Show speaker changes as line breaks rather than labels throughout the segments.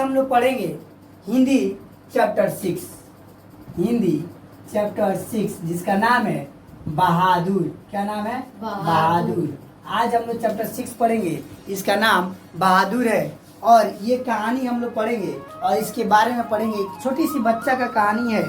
हम लोग पढ़ेंगे हिंदी चैप्टर 6, हिंदी चैप्टर 6 जिसका नाम है बहादुर। क्या नाम है? बहादुर। आज हम लोग चैप्टर 6 पढ़ेंगे, इसका नाम बहादुर है। और ये कहानी हम लोग पढ़ेंगे और इसके बारे में पढ़ेंगे। एक छोटी सी बच्चा का कहानी है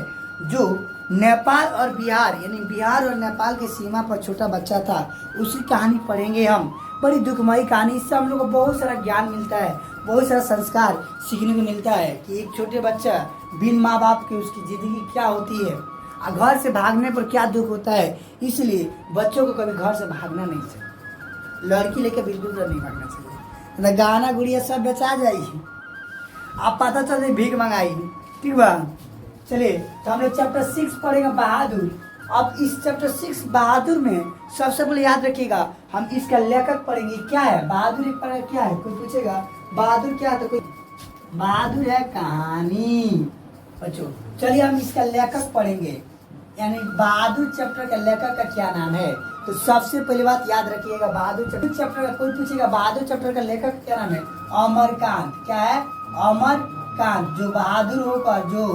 जो नेपाल और बिहार यानी बिहार और नेपाल की सीमा पर छोटा बच्चा था, उसकी कहानी पढ़ेंगे हम। बड़ी दुखमयी कहानी, इससे हम लोग को बहुत सारा ज्ञान मिलता है, बहुत सारा संस्कार सीखने को मिलता है कि एक छोटे बच्चा बिन माँ बाप के उसकी ज़िंदगी क्या होती है और घर से भागने पर क्या दुख होता है। इसलिए बच्चों को कभी घर से भागना नहीं चाहिए, लड़की लेकर बिल्कुल नहीं भागना चाहिए। ना गाना गुड़िया सब बेचा जाएगी, आप पता चल जाए भीख मंगाई। ठीक बा, चलिए तो हम लोग चैप्टर 6 पढ़ेंगे बहादुर। अब इस चैप्टर 6 बहादुर में सबसे पहले याद रखिएगा हम इसका लेखक पढ़ेंगे। क्या है बहादुर? एक पढ़ा क्या है, कोई पूछेगा बहादुर क्या है तो कोई बहादुर है कहानी बच्चों। चलिए हम इसका लेखक पढ़ेंगे, यानी बहादुर चैप्टर का लेखक का क्या नाम है। तो सबसे पहली बात याद रखिएगा बहादुर चैप्टर का, कोई पूछेगा बहादुर चैप्टर का लेखक क्या नाम है? अमरकांत। क्या है? अमरकांत। जो बहादुर होकर जो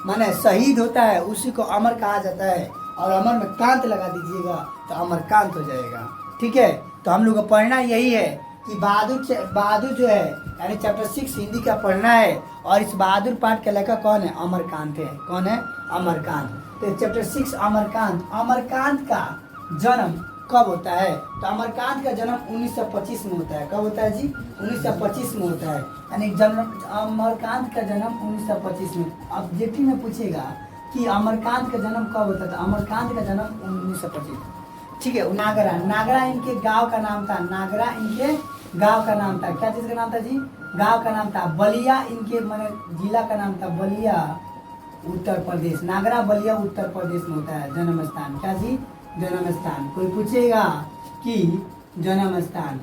माने शहीद होता है उसी को अमर कहा जाता है, और अमर में कांत लगा दीजिएगा तो अमरकांत हो जाएगा। ठीक है, तो हम लोग को पढ़ना यही है कि बहादुर जो है यानी चैप्टर 6 हिंदी का पढ़ना है। और इस बहादुर पाठ का लेखक कौन है? अमरकांत है। कौन है? अमरकांत। तो चैप्टर 6 अमरकांत। अमरकांत का जन्म कब होता है? तो अमरकांत का जन्म 1925 में होता है। कब होता है जी? 1925 में होता है, यानी अमरकांत का जन्म 1925 में। ऑब्जेक्टिव में पूछेगा कि अमरकांत का जन्म कब होता था? अमरकांत का जन्म 1925। ठीक है। नागरा इनके गांव का नाम था। नागरा इनके गांव का नाम था। क्या चीज का नाम था जी? गांव का नाम था। बलिया इनके माने जिला का नाम था। बलिया उत्तर प्रदेश। नागरा बलिया उत्तर प्रदेश में होता है जन्म स्थान। क्या जी? जन्म स्थान। कोई पूछेगा कि जन्म स्थान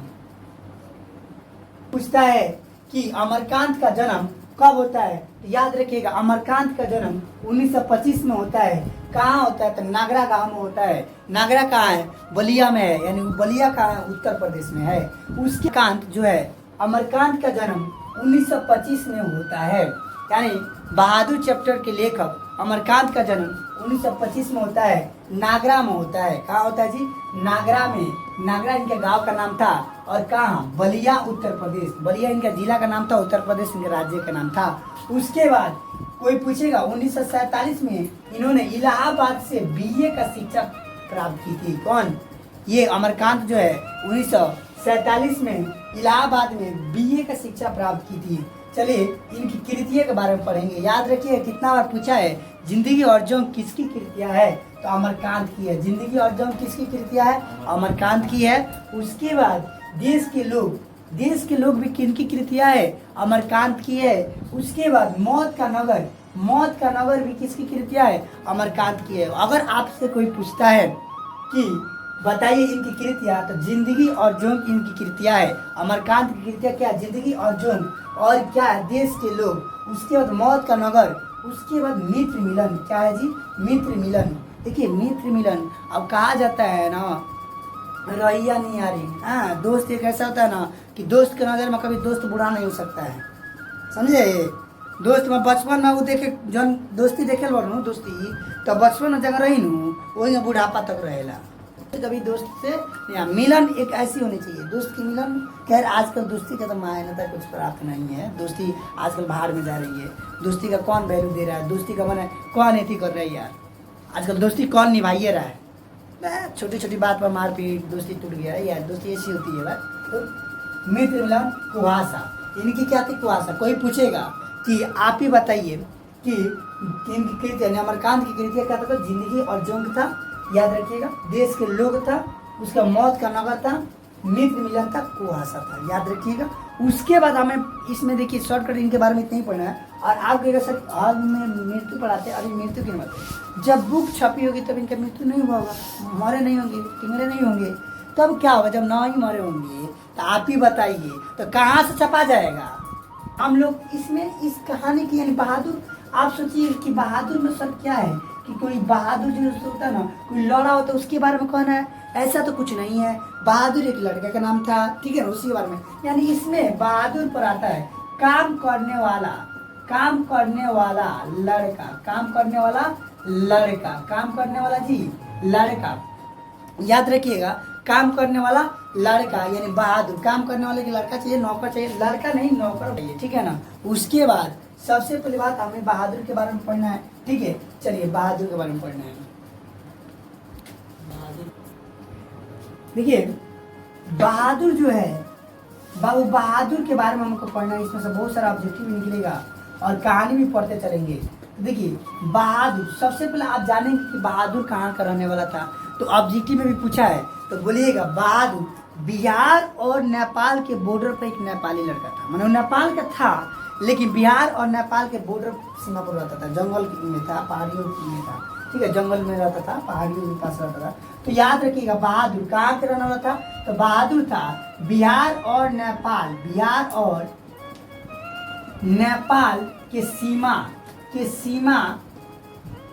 पूछता है कि अमरकांत का जन्म कब होता है? याद रखिएगा अमरकांत का जन्म 1925 में होता है। कहाँ होता है? तो नागरा गांव में होता है। नागरा कहाँ है? बलिया में है, यानी बलिया कहाँ है? उत्तर प्रदेश में है। उसके कांत जो है अमरकांत का जन्म 1925 में होता है, यानी बहादुर चैप्टर के लेखक अमरकांत का जन्म 1925 में होता है। नागरा में होता है। कहाँ होता है जी? नागरा में। नागरा इनके गांव का नाम था। और कहाँ? बलिया उत्तर प्रदेश। बलिया इनका जिला का नाम था, उत्तर प्रदेश इनके राज्य का नाम था। उसके बाद कोई पूछेगा 1947 में इन्होंने इलाहाबाद से बीए का शिक्षा प्राप्त की थी। कौन? ये अमरकांत जो है 1947 में इलाहाबाद में बीए का शिक्षा प्राप्त की थी। चलिए इनकी कृतियों के बारे में पढ़ेंगे। याद रखिए कितना बार पूछा है जिंदगी और जोंक किसकी कृतियां है? तो अमरकांत की है। जिंदगी और जोंक किसकी कृतियां है? अमरकांत की है। उसके बाद देश के लोग भी किनकी कृतियां है? अमरकांत की है। उसके बाद मौत का नगर भी किसकी कृतियां है? अमरकांत की है। अगर आपसे कोई पूछता है कि बताइए इनकी कृतियां, तो जिंदगी और जोंक इनकी कृतियां है। अमरकांत की कृतियां क्या? जिंदगी और जोंक। और क्या है? देश के लोग। उसके बाद मौत का नगर। उसके बाद मित्र मिलन। क्या है जी? मित्र मिलन। देखिए मित्र मिलन अब कहा जाता है ना, रैया नहीं आ रही। हाँ, दोस्त एक ऐसा होता है ना कि दोस्त के नजर में कभी दोस्त बुरा नहीं हो सकता है, समझे? दोस्त में बचपन में वो देखे जन दोस्ती देखे लो दोस्ती तो बचपन में जगह रही नू वही बुढ़ापा तक रहेला। कभी दोस्त से या मिलन एक ऐसी होनी चाहिए, दोस्त की मिलन। खैर आजकल दोस्ती का तो मान्यता कुछ प्राप्त नहीं है। दोस्ती आजकल बाहर में जा रही है। दोस्ती का कौन वैल्यू दे रहा है? दोस्ती का माने कौन एथी कर रहा है यार? आजकल दोस्ती कौन निभाइए रहा है? छोटी छोटी बात पर मारपीट, दोस्ती टूट गया यार। दोस्ती ऐसी होती है भाई। तो मित्र मिलन कुहासा, इनकी क्या थी? कुहासा। कोई पूछेगा कि आप ही बताइए कि इनकी कृति अमरकांत की कृतियां क्या था? जिंदगी और जोंक था। याद रखिएगा देश के लोग था। उसका मौत का नगर था। मित्र मिलन था। कुहासा था। याद रखिएगा। उसके बाद हमें इसमें देखिए शॉर्टकट इनके बारे में इतना ही पढ़ना है। और आप कहेगा सर आज में मृत्यु पढ़ाते हैं, अभी मृत्यु की बात है। जब बुक छपी होगी तब इनका मृत्यु नहीं हुआ होगा, मरे नहीं होंगे, टिंगरे नहीं होंगे, तब क्या होगा? जब ना ही मरे होंगे तो आप ही बताइए तो कहाँ से छपा जाएगा? हम लोग इसमें इस कहानी की यानी बहादुर, आप सोचिए कि बहादुर में सर क्या है कि कोई बहादुर जो होता है ना, कोई लड़ा होता है उसके बारे में कहना है, ऐसा तो कुछ नहीं है। बहादुर एक लड़के का नाम था, ठीक है ना, उसी के बारे में। यानी इसमें बहादुर पर आता है काम करने वाला, काम करने वाला लड़का, काम करने वाला लड़का, काम करने वाला जी लड़का, याद रखिएगा काम करने वाला लड़का यानी बहादुर, काम करने वाले के लड़का चाहिए, नौकर चाहिए, लड़का नहीं नौकर चाहिए, ठीक है ना। उसके बाद सबसे पहली बात हमें बहादुर के बारे में पढ़ना है, ठीक है। चलिए बहादुर के बारे में पढ़ना है। देखिए बहादुर जो है, बाबू बहादुर के बारे में हमको पढ़ना है, इसमें से बहुत सारा ऑब्जेक्टिव भी निकलेगा और कहानी भी पढ़ते चलेंगे। देखिए बहादुर, सबसे पहले आप जानेंगे कि बहादुर कहाँ का रहने वाला था, तो ऑब्जेक्टिव में भी पूछा है तो बोलिएगा बहादुर बिहार और नेपाल के बॉर्डर पर एक नेपाली लड़का था, मतलब नेपाल का था लेकिन बिहार और नेपाल के बॉर्डर सीमा पर रहता था, जंगल में था, पहाड़ियों में था, ठीक है, जंगल में रहता था, पहाड़ियों के पास रहता था। तो याद रखिएगा बहादुर कहाँ के रहने वाला था, तो बहादुर था बिहार और नेपाल, बिहार और नेपाल के सीमा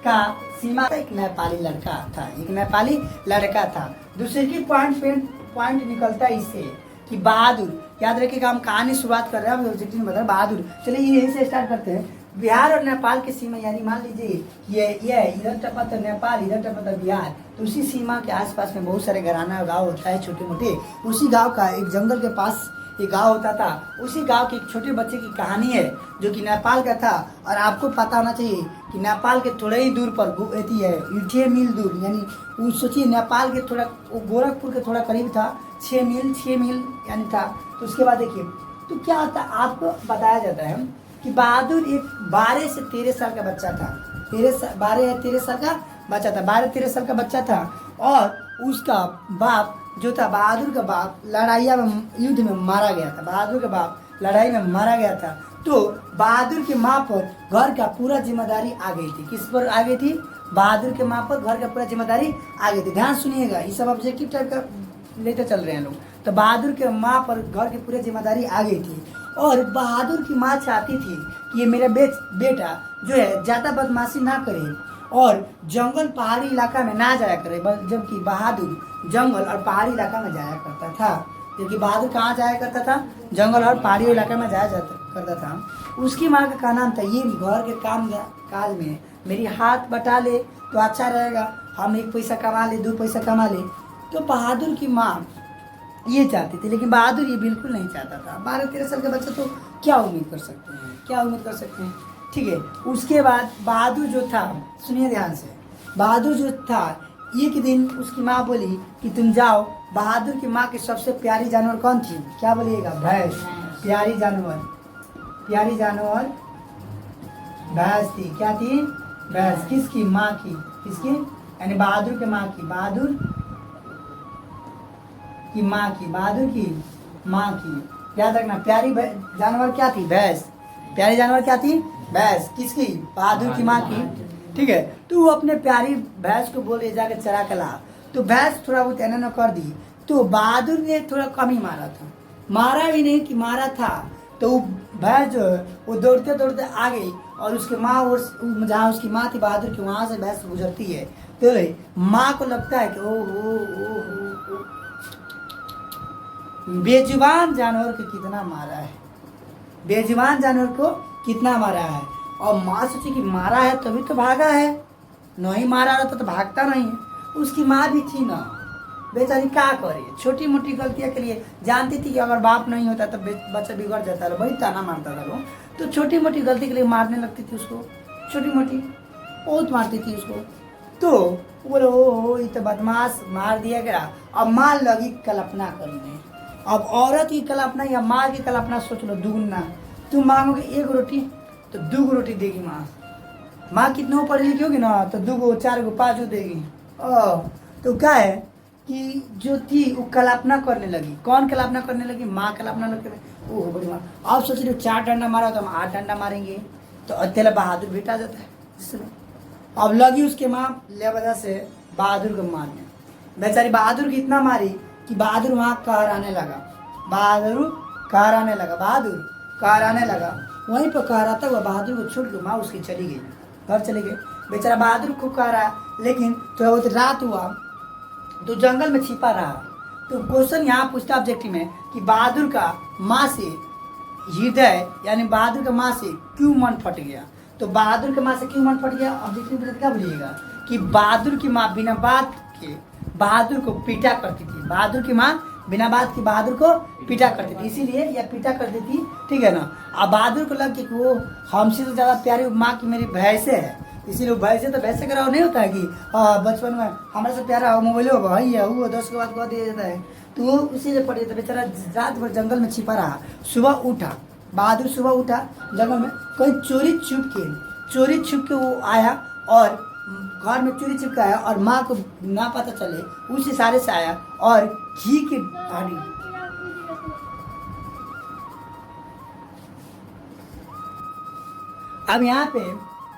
का एक नेपाली लड़का था, एक नेपाली लड़का था। दूसरे की पॉइंट निकलता है इससे कि बहादुर, याद रखिएगा हम कहानी शुरुआत कर रहे हैं, ऑब्जेक्टिव में बता बहादुर। चलिए यहीं से स्टार्ट करते हैं। बिहार और नेपाल की सीमा, यानी मान लीजिए ये इधर टपा तो नेपाल, इधर टपा तो बिहार, तो उसी सीमा के आसपास में बहुत सारे घराना गांव होता है छोटे मोटे। उसी गांव का एक जंगल के पास एक गांव होता था, उसी गांव के एक छोटे बच्चे की कहानी है जो कि नेपाल का था। और आपको पता होना चाहिए कि नेपाल के थोड़े ही दूर पर एती है 6 मील दूर, यानी सोचिए नेपाल के थोड़ा गोरखपुर के थोड़ा करीब था, 6 मील यानी था। तो उसके बाद देखिए तो क्या होता है, आपको बताया जाता है कि बहादुर एक 12 से 13 साल का बच्चा था, 12 या 13 साल का बच्चा था, 12-13 साल का बच्चा था। और उसका बाप जो था, बहादुर का बाप लड़ाइया में, युद्ध में मारा गया था, बहादुर का बाप लड़ाई में मारा गया था। तो बहादुर की माँ पर घर का पूरा जिम्मेदारी आ गई थी। किस पर आ गई थी, बहादुर के माँ पर घर का पूरा जिम्मेदारी आ गई थी। ध्यान सुनिएगा, ये सब ऑब्जेक्टिव टाइप का लेते चल रहे हैं लोग। तो बहादुर के माँ पर घर की पूरी जिम्मेदारी आ गई थी और बहादुर की माँ चाहती थी कि ये मेरा बेटा जो है ज़्यादा बदमाशी ना करे और जंगल पहाड़ी इलाका में ना जाया करे, जबकि बहादुर जंगल और पहाड़ी इलाका में जाया करता था। क्योंकि बहादुर कहाँ जाया करता था, जंगल और पहाड़ी इलाका में जाया करता था। उसकी माँ का क्या नाम था, ये घर के काम काज में मेरी हाथ बटा ले तो अच्छा रहेगा, हम 1 पैसा कमा ले, 2 पैसा कमा ले। तो बहादुर की माँ ये चाहती थी, लेकिन बहादुर ये बिल्कुल नहीं चाहता था। 12-13 साल का बच्चा तो क्या उम्मीद कर सकते हैं, ठीक है। उसके बाद बहादुर जो था, सुनिए ध्यान से, बहादुर जो था एक दिन उसकी माँ बोली कि तुम जाओ। बहादुर की माँ की सबसे प्यारी जानवर कौन थी, क्या बोलिएगा, भैंस। प्यारी जानवर भैंस थी, क्या थी, भैंस। किसकी, माँ की, किसकी, यानी बहादुर के माँ की, बहादुर की माँ की, याद रखना। प्यारी जानवर क्या थी, भैंस। प्यारी जानवर क्या थी, भैंस। किसकी, बहादुर की माँ की, ठीक है। तो वो अपने प्यारी भैंस को बोले जाके चरा के ला, तो भैंस थोड़ा बहुत एना कर दी। तो बहादुर ने थोड़ा कम ही मारा था, मारा भी नहीं कि मारा था। तो भैंस जो वो दौड़ते दौड़ते आ गई और उसके माँ, और जहाँ उसकी माँ थी बहादुर की, वहाँ से भैंस गुजरती है। तो माँ को लगता है कि ओ बेजुबान जानवर को कितना मारा है, बेजुबान जानवर को कितना मारा है। और माँ सोची कि मारा है तभी तो भागा है, नहीं मारा रहता तो भागता नहीं है। उसकी माँ भी थी ना, बेचारी क्या करे, छोटी मोटी गलतियाँ के लिए जानती थी कि अगर बाप नहीं होता तो बच्चा बिगड़ जाता है, वही ताना मारता था लोग। तो छोटी मोटी गलती के लिए मारने लगती थी उसको, छोटी मोटी बहुत मारती थी उसको। तो बोले ओ ये तो बदमाश, मार दिया गया। अब माँ लगी कल्पना करने, अब औरत की कल्पना या माँ की कल्पना सोच लो, दुगुना। तुम मांगोगे 1 रोटी तो 2 रोटी देगी माँ। माँ कितना पढ़ी लिखी होगी ना, तो 2, 4, 5 देगी। तो क्या है कि जो थी वो कल्पना करने लगी। कौन कल्पना करने लगी, माँ कल्पना लगी। ओह बड़ी माँ, अब सोच रही 4 डंडा मारा तो हम 8 डंडा मारेंगे, तो अकेला बहादुर बेटा जाता है जिसमें। अब लगी उसके माँ ले वजह से बहादुर को मारने, बेचारी बहादुर की इतना मारी कि बहादुर वहाँ कहराने लगा। वहीं पर कहराता हुआ बहादुर को छोड़ के माँ उसकी चली गई, घर चली गई। बेचारा बहादुर खूब कह रहा, लेकिन थोड़ा बहुत रात हुआ तो जंगल में छिपा रहा। तो क्वेश्चन यहाँ पूछता ऑब्जेक्टिव में कि बहादुर का माँ से हृदय यानी बहादुर के माँ से क्यों मन फट गया। तो बहादुर के माँ से क्यों मन फट गया, अब देखिए क्या बोलिएगा कि बहादुर की माँ बिना बात के बहादुर को पीटा करती थी। बहादुर की माँ बिना बात के बहादुर को पीटा करती थी, इसीलिए यह पीटा करती थी, ठीक है ना। अब बहादुर को लग कि वो हमसे तो ज़्यादा प्यारी माँ की मेरी भैंसे है, इसीलिए भैंसे तो भैंसे कराओ नहीं होता है कि बचपन में हमारे से प्यारा मोबाइल हो भाई है वो 10 के बाद कह दिया जाता है, तो वो उसीलिए पड़ जाता। बेचारा रात भर जंगल में छिपा रहा, सुबह उठा बहादुर, सुबह उठा जंगल में कहीं चोरी छुप के वो आया और घर में चोरी छुप के आया और माँ को ना पता चले उस इशारे से आया और घी की हांडी अब यहाँ पे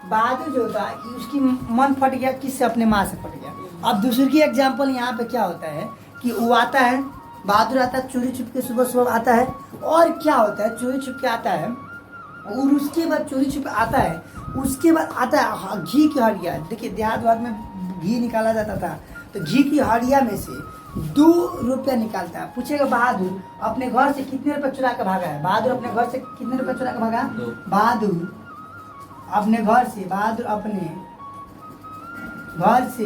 बहादुर जो होता है उसकी मन फट गया, किससे, अपने माँ से फट गया। अब दूसरी की एग्जाम्पल यहाँ पे क्या होता है कि वो आता है, बहादुर आता है चोरी छुप के, सुबह आता है और क्या होता है चोरी छुप के आता है और उसके बाद चोरी छुप आता है, उसके बाद आता है घी की हड़िया। देखिए देहात भाग में घी निकाला जाता था, तो घी की हड़िया में से 2 रुपया निकालता है। पूछेगा बहादुर अपने घर से कितने रुपये चुरा के भागा है, बहादुर अपने घर से कितने रुपये चुरा के भागा, बहादुर अपने घर से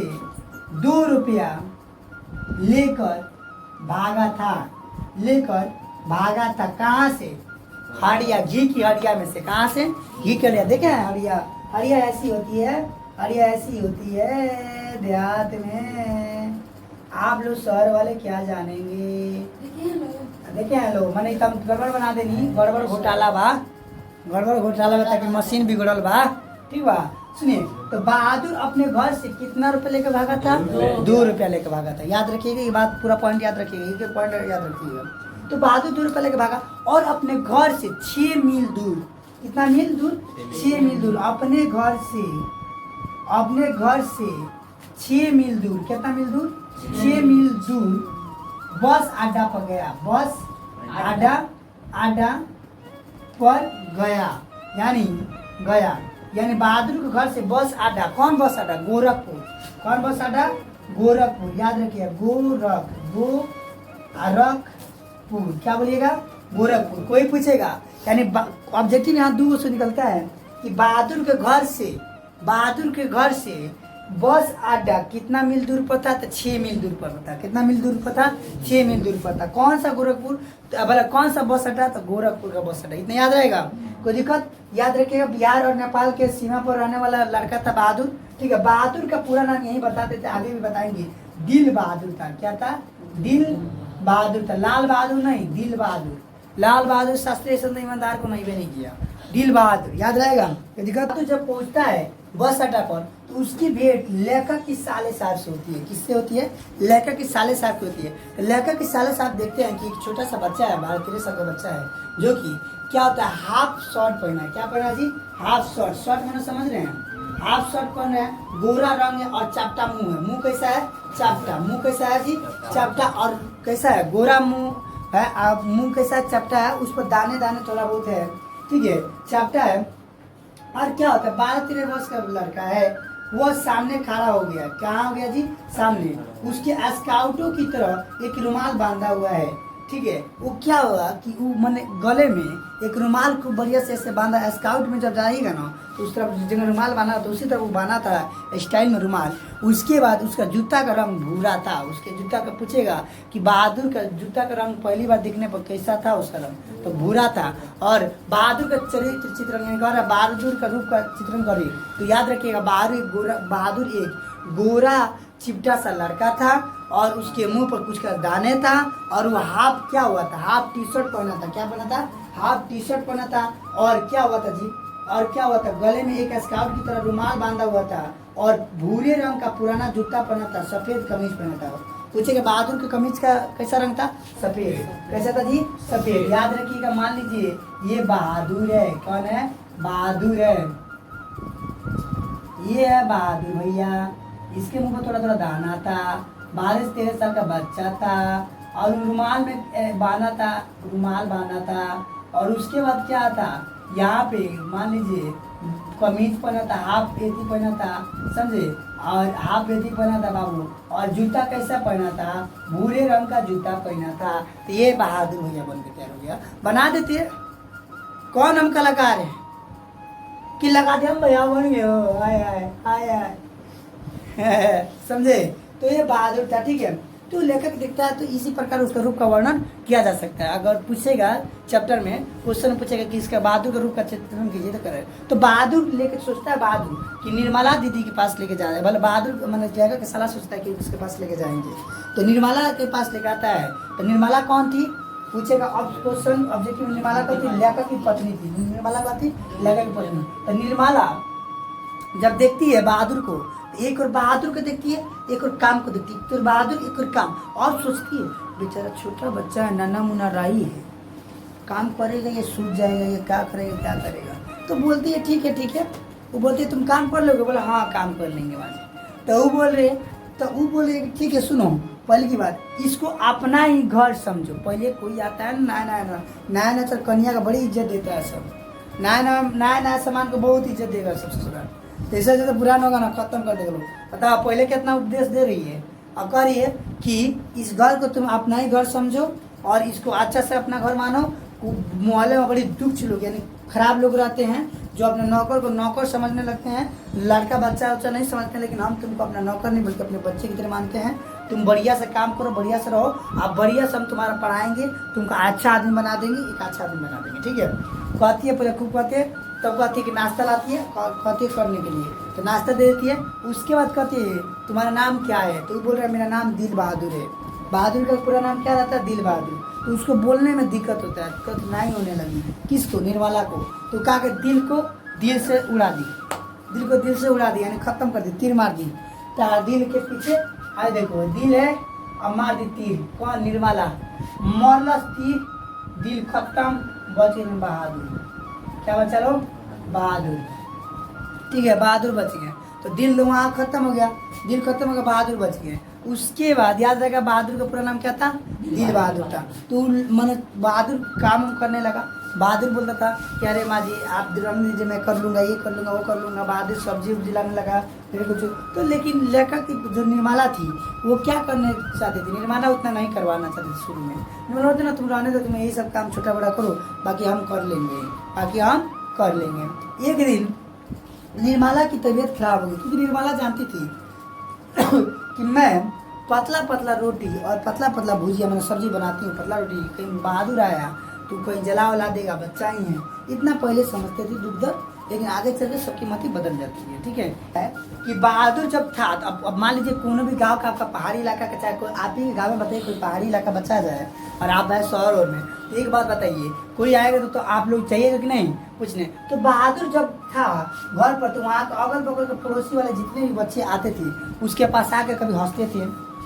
2 रुपया लेकर भागा था कहाँ से, हड़िया, घी की हड़िया में से। कहाँ से, घी की हड़िया। देखे हड़िया ऐसी होती है देहात में, आप लोग शहर वाले क्या जानेंगे। देखे हैं लोग, मैंने तब गड़बड़ बना देनी, गड़बड़ घोटाला बा ताकि मशीन बिगड़ल बा, ठीक बा। सुनिए, तो बहादुर अपने घर से कितना रुपए लेकर भागा था, 2 रुपया लेकर भागा था। याद रखिएगा ये बात, पूरा पॉइंट याद रखिएगा, एक पॉइंट याद रखिएगा। तो बहादुर 2 रुपया लेकर भागा और अपने घर से 6 मील दूर, कितना मील दूर, 6 मील दूर, अपने घर से 6 मील दूर, कितना मील दूर, 6 मील दूर बस अड्डा पर गया, बस अड्डा पर यानी बहादुर के घर से बस अड्डा, कौन बस अड्डा, गोरखपुर, कौन बस अड्डा, गोरखपुर, याद रखिए गोरखपुर, क्या बोलिएगा, गोरखपुर। कोई पूछेगा यानी ऑब्जेक्टिव यहाँ 2 से निकलता है कि बहादुर के घर से बस अड्डा कितना मील दूर पर था, तो 6 मील दूर पर था। कितना मील दूर पर था, 6 मील दूर पर था। कौन सा गोरखपुर, भला कौन सा बस अड्डा, तो गोरखपुर का बस अड्डा। इतना याद रहेगा, कोई दिक्कत, याद रखिएगा। बिहार और नेपाल के सीमा पर रहने वाला लड़का था बहादुर, ठीक है। बहादुर का पूरा नाम यही बताते थे, आगे भी बताएंगे, दिल बहादुर था। क्या था, दिल बहादुर था, लाल बहादुर नहीं, दिल बहादुर। लाल बहादुर शास्त्री संत ईमानदार को नहीं किया, दिल बहादुर, याद रहेगा। दिक्कत, तो जब पहुंचता है बस अड्डा पर तो उसकी भेंट लेखक की साले साहब से होती है। किससे होती है, लेखक की साले साहब की होती है। तो लेखक की साले साहब देखते हैं कि एक छोटा सा बच्चा है, 12-13 साल का बच्चा है, जो कि क्या होता है, हाफ शर्ट पहना है। क्या पहना है जी, हाफ शर्ट मैंने समझ रहे हैं, हाफ शर्ट पहन रहे हैं, गोरा रंग है और चापटा मुंह है। मुंह कैसा है, चापटा। मुंह कैसा है जी, चापटा। और कैसा है, गोरा मुंह है, मुंह कैसा है, चापटा है, उस पर दाने थोड़ा बहुत है, ठीक है, चापटा है। और क्या होता है, 12-13 वर्ष का लड़का है, वो सामने खड़ा हो गया। कहाँ हो गया जी, सामने। उसके स्काउटों की तरह एक रुमाल बांधा हुआ है, ठीक है। वो क्या हुआ कि वो मैंने गले में एक रुमाल को बढ़िया से ऐसे बांधा। स्काउट में जब जाएगा ना तो उस तरफ जगह रुमाल बांधा तो उसी तरफ वो बांधा था स्टाइल में रुमाल। उसके बाद उसका जूता का रंग भूरा था। उसके जूता का पूछेगा कि बहादुर का जूता का रंग पहली बार दिखने पर कैसा था, उसका रंग तो भूरा था। और बहादुर का चरित्र चित्रण बहादुर का रूप का चित्रण करिए तो याद रखिएगा, बहादुर एक गोरा चिपटा सा लड़का था और उसके मुंह पर कुछ का दाने था और वो हाफ क्या हुआ था, हाफ टी शर्ट पहना था। क्या पहना था, हाफ टी शर्ट पहना था। और क्या हुआ था जी, और क्या हुआ था, गले में एक स्काउट की तरह रुमाल बांधा हुआ था और भूरे रंग का पुराना जूता पहना था, सफेद कमीज पहना था। पूछेगा बहादुर के कमीज का कैसा रंग था, सफेद। कैसा था जी, सफेद। याद रखिएगा, मान लीजिए ये बहादुर है, कौन है, बहादुर है, ये है बहादुर भैया। इसके मुंह पर थोड़ा थोड़ा दाना था, 12-13 साल का बच्चा था और रुमाल में रुमाल बांधा था। और उसके बाद क्या था, यहाँ पे मान लीजिए कमीज पहना था, हाफ पेटी पहना था, समझे, और हाफ पेटी पहना था बाबू। और जूता कैसा पहना था, भूरे रंग का जूता पहना था। तो ये बहादुर भैया बन के तैयार हो गया। बना देते कौन हम कलाकार है कि लगा दे हम भैया बन गए हो, आए आए आए आए समझे। तो ये बहादुर था, ठीक है। तो लेखक दिखता है तो इसी प्रकार उसका रूप का वर्णन किया जा सकता है। अगर पूछेगा चैप्टर में क्वेश्चन पूछेगा कि इसका बहादुर का रूप का चित्रण कीजिए तो करे। तो बहादुर लेकर सोचता है बहादुर कि निर्मला दीदी के पास लेके जा रहे हैं, भले बहादुर मैंने लेखक की सलाह सोचता है कि उसके पास लेके जाएंगे। तो निर्मला के पास लेके आता है। तो निर्मला कौन थी पूछेगा, अब क्वेश्चन ऑब्जेक्टिव। निर्मला कौन थी? लेखक की पत्नी थी। निर्मला कौन थी? लेखक की पत्नी। तो निर्मला जब देखती है बहादुर को, एक और बहादुर को देखती है, एक और काम को देखती है, तो बहादुर एक और काम, और सोचती है बेचारा छोटा बच्चा है, नन्हा मुन्ना राई है, काम करेगा ये सूझ जाएगा, ये क्या करेगा क्या करेगा। तो बोलती है ठीक है ठीक है। वो बोलती है तुम काम कर लोगे? बोला हाँ काम कर लेंगे बाजी। तो वो बोल रहे ठीक है। सुनो पहले की बात, इसको अपना ही घर समझो। पहले कोई आता है नया नया चल कन्या का बड़ी इज्जत देता है सब, नया सामान को बहुत इज्जत देगा सब ससुराल। तो ऐसा जैसे पुराना होगा ना खत्म कर देगा लोग। बताओ पहले कितना उपदेश दे रही है। अब कह रही है कि इस घर को तुम अपना ही घर समझो और इसको अच्छा से अपना घर मानो। मोहल्ले में बड़ी दुख लोग यानी खराब लोग रहते हैं जो अपने नौकर को नौकर समझने लगते हैं, लड़का बच्चा उच्चा नहीं समझते, लेकिन हम तुमको अपना नौकर नहीं बल्कि अपने बच्चे की तरह मानते हैं। तुम बढ़िया से काम करो, बढ़िया से रहो, आप बढ़िया से हम तुम्हारा पढ़ाएंगे, तुमको अच्छा आदमी बना देंगे, एक अच्छा आदमी बना देंगे, ठीक है। कहती है पहले खूब कहती है, तब कहती है कि नाश्ता लाती है, कहती है करने के लिए, तो नाश्ता दे देती है। उसके बाद कहती है तुम्हारा नाम क्या है? तो बोल रहा है मेरा नाम दिल बहादुर है। बहादुर का पूरा नाम क्या रहता है? दिल बहादुर। तो उसको बोलने में दिक्कत होता है, कठिनाई होने लगी। किसको? निर्मला को। तो कहा कि दिल को दिल से उड़ा दी, दिल को दिल से उड़ा दी यानी खत्म कर दी, तीर मार दी। तो दिल के पीछे आए देखो दिल है और मार दी तीर। कौन? निर्मला। मरलस तीर, दिल खत्म, बचे बहादुर। क्या बचा लो? बहादुर, ठीक है, बहादुर बच गए। तो दिल वहाँ खत्म हो गया, दिल खत्म हो गया, बहादुर बच गए। उसके बाद याद रखा बहादुर का पूरा नाम क्या था? दिल बहादुर था। तो मैंने बहादुर काम करने लगा। बहादुर बोलता था कि अरे माँ जी आप रंग दीजिए, मैं कर लूँगा, ये कर लूँगा, वो कर लूँगा। बहादुर सब्जी उब्जी लाने लगा फिर कुछ। तो लेकिन लेखक की जो निर्मला थी वो क्या करने चाहती थी? निर्मला उतना नहीं करवाना चाहती थी शुरू में। निर्मला होती ना तुम रहने दो, तुम्हें यही सब काम छोटा बड़ा करो, बाकी हम कर लेंगे, बाकी हम कर लेंगे। एक दिन निर्मला की तबीयत खराब हो गई क्योंकि निर्मला जानती थी कि मैं पतला पतला रोटी और पतला पतला भुजिया मैंने सब्जी बनाती हूँ, पतला रोटी, कहीं बहादुर आया तो कोई जला वला देगा, बच्चा ही है, इतना पहले समझते थे दुग्ध। लेकिन आगे चल के सबकी मति बदल जाती है, ठीक है कि बहादुर जब था तो अब मान लीजिए कोनो भी गांव का आपका पहाड़ी इलाका का, चाहे कोई आप ही गाँव में बताइए कोई पहाड़ी इलाका बचा जाए और आप आए शहर में, तो एक बात बताइए कोई आएगा तो आप लोग चाहिए कि नहीं पूछने। तो बहादुर जब था घर पर तो वहाँ अगल बगल के पड़ोसी वाले जितने भी बच्चे आते थे उसके पास आकर कभी हंसते थे,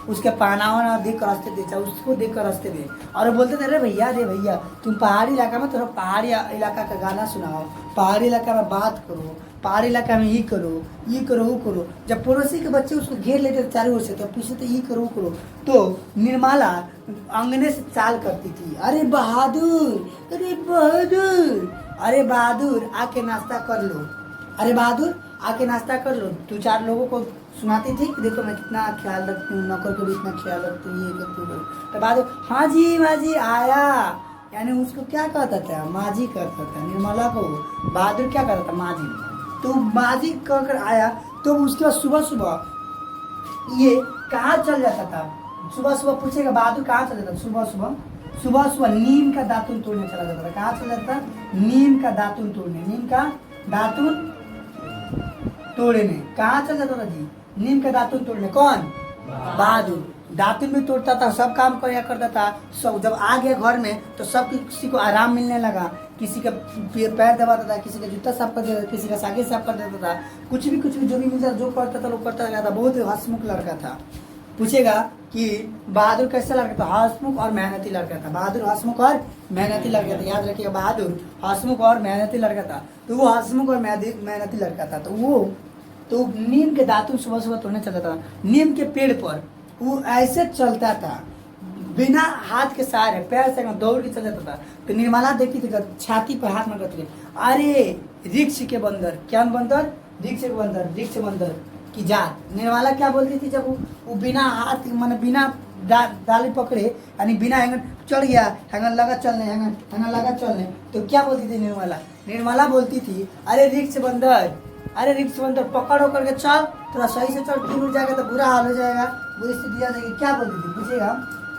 उसके पहनावा देख कर हंसते थे, चाहे उसको देख कर हंसते थे और बोलते थे अरे भैया तुम पहाड़ी इलाका में थोड़ा पहाड़ी इलाका का गाना सुनाओ, पहाड़ी इलाका में बात करो, पहाड़ी इलाका में ये करो वो करो। जब पड़ोसी के बच्चे उसको घेर लेते थे चारों ओर से तो पूछते थे ये करो वो करो, तो निर्मला अंगने से चाल करती थी, अरे बहादुर अरे बहादुर अरे बहादुर आके नाश्ता कर लो, अरे बहादुर आके नाश्ता कर लो। 2-4 लोगों को सुनाती थी कि देखो मैं कितना ख्याल रखती हूँ, नौकर को भी इतना ख्याल रखती हूँ, ये करती हूँ। तो बहादुर हाँ जी माँ जी आया, यानी उसको क्या कहता था? माँ जी कहता था। निर्मला को बहादुर क्या कहता था? माँ जी। तो माँ जी कहकर आया तो उसके बाद सुबह सुबह ये कहाँ चल जाता था? सुबह सुबह पूछेगा बहादुर कहाँ चल जाता था? सुबह सुबह नीम का दातुन तोड़ने चला जाता था। कहाँ चला जाता था? नीम का दातुन तोड़ने, नीम का दातुन तोड़ने। कहाँ चल जाता था जी? नीम का दातुन तोड़ने। कौन? बहादुर। दातुन भी तोड़ता था, सब काम किया करता था। सब जब आ गया घर में तो सब किसी को आराम मिलने लगा, किसी का पैर दबाता था, किसी का जूता साफ कर देता था, किसी का सागे साफ कर देता था, कुछ भी जो भी मिलता जो करता था वो करता रहता था। बहुत हंसमुख लड़का था। पूछेगा कि बहादुर कैसा लड़का था? हंसमुख और मेहनती लड़का था। बहादुर हंसमुख और मेहनती लड़का था। याद रखिएगा बहादुर हंसमुख और मेहनती लड़का था। तो वो हंसमुख और मेहनती लड़का था। तो नीम के दातुन सुबह सुबह तोड़ने चलता था। नीम के पेड़ पर वो ऐसे चलता था बिना हाथ के सहारे, पैर से दौड़ के चल जाता था। तो निर्मला देखी थी छाती पर हाथ मार करती, अरे वृक्ष के बंदर। क्या बंदर? वृक्ष बंदर की जात। निर्मला क्या बोलती थी जब वो बिना हाथ माने बिना डाली पकड़े यानी बिना हैंगर चढ़ गया, हैंगर लगा चलने, हैंगर लगा चलने, तो क्या बोलती थी निर्मला? निर्मला बोलती थी अरे रिक्स बंदर, अरे रिक्स बंदर पकड़ो करके चल, थोड़ा सही से चल, गिर उड़ जाएगा तो बुरा हाल हो जाएगा, बुरी स्थिति आ जाएगी। क्या बोलती थी पूछेगा?